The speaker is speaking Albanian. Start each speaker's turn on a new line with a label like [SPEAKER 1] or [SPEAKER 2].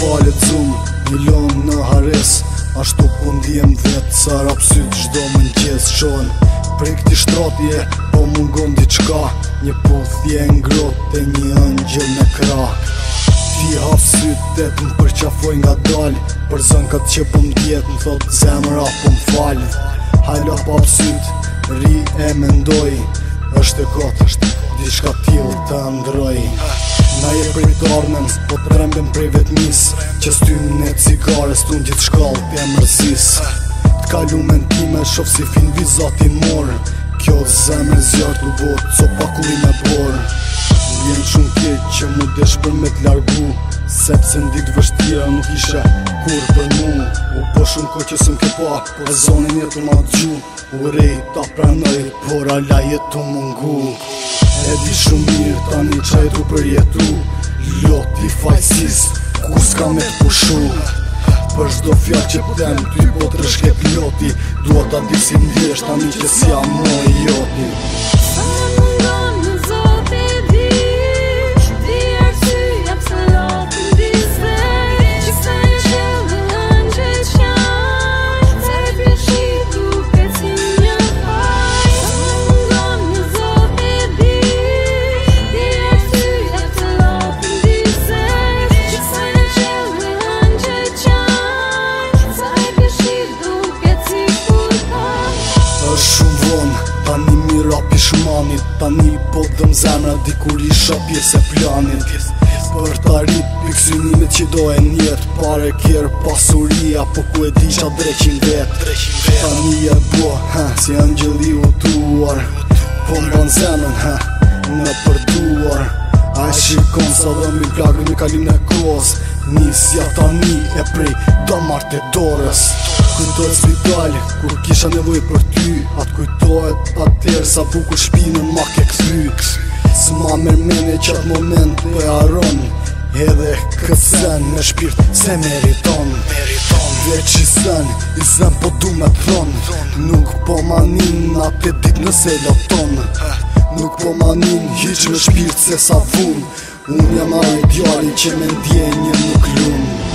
[SPEAKER 1] pale t'zum, një lonë në hares. Ashtu po ndihem vetë, sa rapsyt gjdo më nqes. Shohen prej këti shtratje, po mungon diçka. Një puthje ngrohtë e një ëngjël me krah. Ti hapsyt e të më përqafoj nga dal. Për zënkat që po m'djet më thot zemra po m'fal. Hajla pa psyt, ri e mendoj. Është e gotë, diçka t'il të ndroj. Na je prej t'armen, po t'rembem prej vetmis. Që stym në cigares, t'un gjithë shkall t'e mërzis. T'kalu mentime, shof si fin vizatin mor. Kjo zemre zjarë t'u bot, co pakulli me bor. Vjen shumë keq që mu desh për me t'largu. Sepse n'dit vështira nuk ishe kur për mu. U po shumë ko që s'm ke pa, po zonin jetu ma t'gju. U rej ta pranoj, por ala jetu mungu. E di shumë mirë tani qajtu për jetu. Loti fajsis, ku s'ka me t'pushu. Për shdo fjall që pëtem, ty po t'rëshket loti. Dua ta di si m'vjesht tani që s'jam mo i joti. Tani po dëm zemra dikur isha pjesë e planit. Për t'arrit piksynimet që dojen njet. Pare kjer pasuria, po ku e di qa dreqin vet. Tani e bo, si angjëli u tuar. Po mban zemrën, në përduar. A e shikon sa dhe mi plagën i kalim në kos. Nisja tani e prej damart e dorës. Kujtohet spital, kur kisha nevoj për ty. Atë kujtohet atër sa bukur shpinën ma ke këthy. S'ma mërmene që atë moment po e haron. Edhe këtë sen me shpirt se meriton. Veq i sen po du me t'thon. Nuk po manin atë dit nëse loton. Nuk po manin hiq me shpirt se sa vun. Unë jam a ideali që me ndjenje nuk lun.